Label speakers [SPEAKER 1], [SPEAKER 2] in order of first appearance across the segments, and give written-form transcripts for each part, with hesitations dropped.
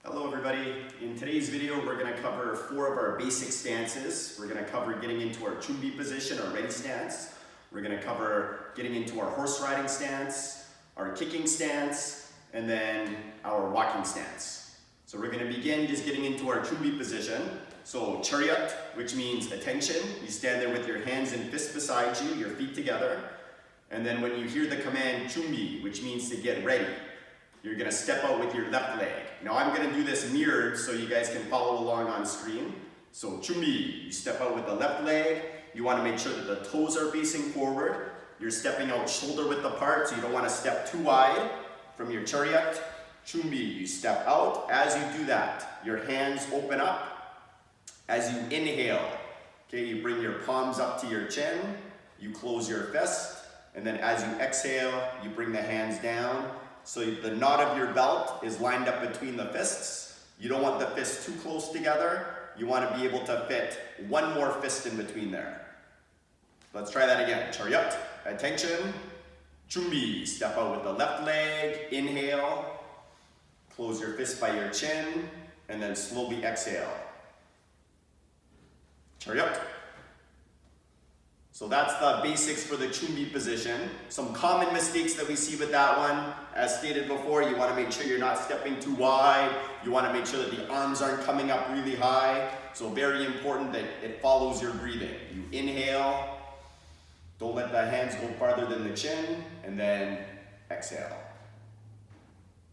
[SPEAKER 1] Hello everybody. In today's video we're going to cover 4 of our basic stances. We're going to cover getting into our chumbi position, our ready stance. We're going to cover getting into our horse riding stance, our kicking stance, and then our walking stance. So we're going to begin just getting into our chumbi position. So chariot, which means attention. You stand there with your hands and fists beside you, your feet together. And then when you hear the command chumbi, which means to get ready, you're going to step out with your left leg. Now I'm going to do this mirrored so you guys can follow along on screen. So chumbi, you step out with the left leg. You want to make sure that the toes are facing forward. You're stepping out shoulder width apart, so you don't want to step too wide from your chariot. Chumbi, you step out. As you do that, your hands open up. As you inhale, okay, you bring your palms up to your chin. You close your fist. And then as you exhale, you bring the hands down. So the knot of your belt is lined up between the fists. You don't want the fists too close together. You want to be able to fit one more fist in between there. Let's try that again. Chariot, attention. Chumbi, step out with the left leg. Inhale. Close your fist by your chin. And then slowly exhale. Chariot. So that's the basics for the chumbi position. Some common mistakes that we see with that one, as stated before, you want to make sure you're not stepping too wide. You want to make sure that the arms aren't coming up really high. So very important that it follows your breathing. You inhale, don't let the hands go farther than the chin, and then exhale.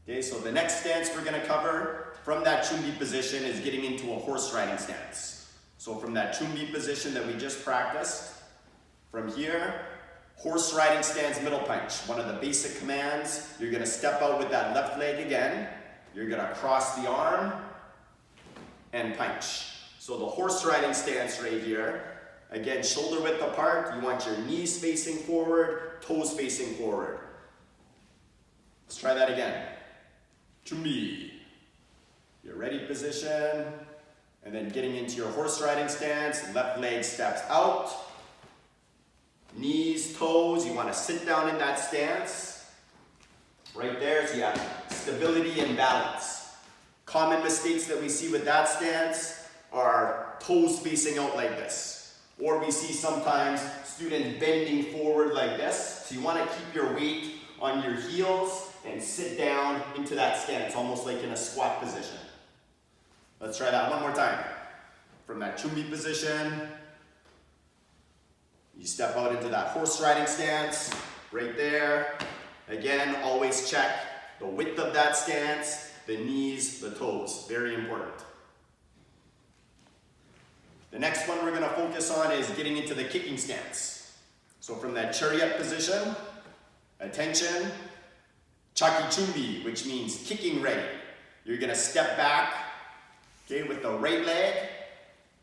[SPEAKER 1] Okay, so the next stance we're going to cover from that chumbi position is getting into a horse riding stance. So from that chumbi position that we just practiced, from here, horse riding stance middle punch. One of the basic commands. You're going to step out with that left leg again. You're going to cross the arm and punch. So the horse riding stance right here, again, shoulder width apart. You want your knees facing forward, toes facing forward. Let's try that again. Chumbi. Your ready position. And then getting into your horse riding stance. Left leg steps out. Knees, toes, you want to sit down in that stance. Right there, so you have stability and balance. Common mistakes that we see with that stance are toes facing out like this. Or we see sometimes students bending forward like this. So you want to keep your weight on your heels and sit down into that stance, almost like in a squat position. Let's try that one more time. From that chumbi position, you step out into that horse riding stance, right there. Again, always check the width of that stance, the knees, the toes, very important. The next one we're going to focus on is getting into the kicking stance. So from that chariot position, attention, chaki chumbi, which means kicking ready. You're going to step back, okay, with the right leg,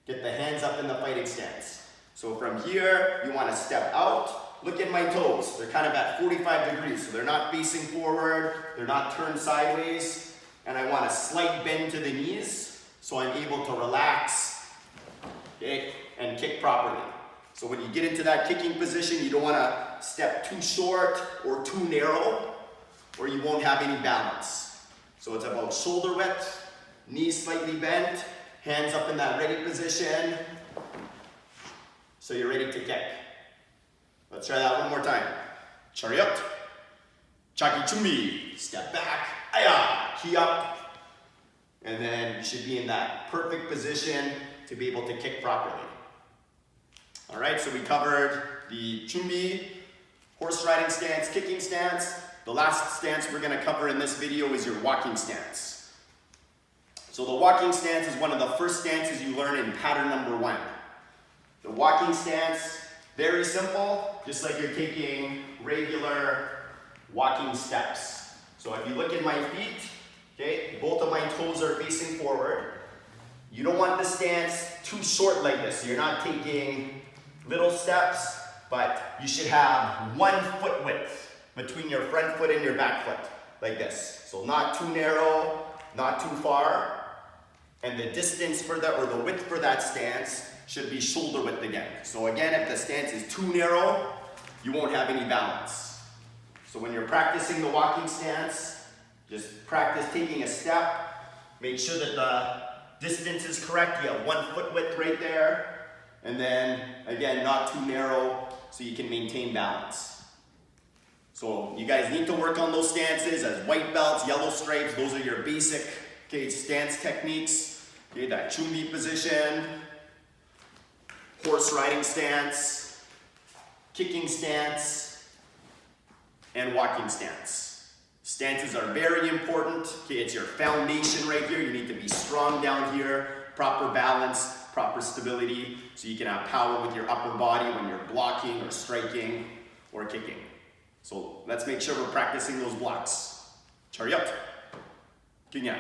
[SPEAKER 1] get the hands up in the fighting stance. So from here, you want to step out. Look at my toes. They're kind of at 45 degrees, so they're not facing forward. They're not turned sideways. And I want a slight bend to the knees, so I'm able to relax, okay, and kick properly. So when you get into that kicking position, you don't want to step too short or too narrow, or you won't have any balance. So it's about shoulder width, knees slightly bent, hands up in that ready position. So you're ready to kick. Let's try that one more time. Chariot, chaki chumbi, step back, aya, key up, and then you should be in that perfect position to be able to kick properly. All right, so we covered the chumbi, horse riding stance, kicking stance. The last stance we're going to cover in this video is your walking stance. So the walking stance is one of the first stances you learn in pattern number 1. The walking stance, very simple, just like you're taking regular walking steps. So if you look at my feet, okay, both of my toes are facing forward. You don't want the stance too short like this. So you're not taking little steps, but you should have 1 foot width between your front foot and your back foot, like this. So not too narrow, not too far. And the distance for that, or the width for that stance, should be shoulder width again. So again, if the stance is too narrow, you won't have any balance. So when you're practicing the walking stance, just practice taking a step, Make sure that the distance is correct. You have 1 foot width right there. And then, again, not too narrow so you can maintain balance. So you guys need to work on those stances as white belts, yellow stripes. Those are your basic, okay, stance techniques. Okay, that chumbi position, horse riding stance, kicking stance, and walking stance. Stances are very important. Okay, it's your foundation right here. You need to be strong down here, proper balance, proper stability, so you can have power with your upper body when you're blocking or striking or kicking. So let's make sure we're practicing those blocks. Chariot. Kinya.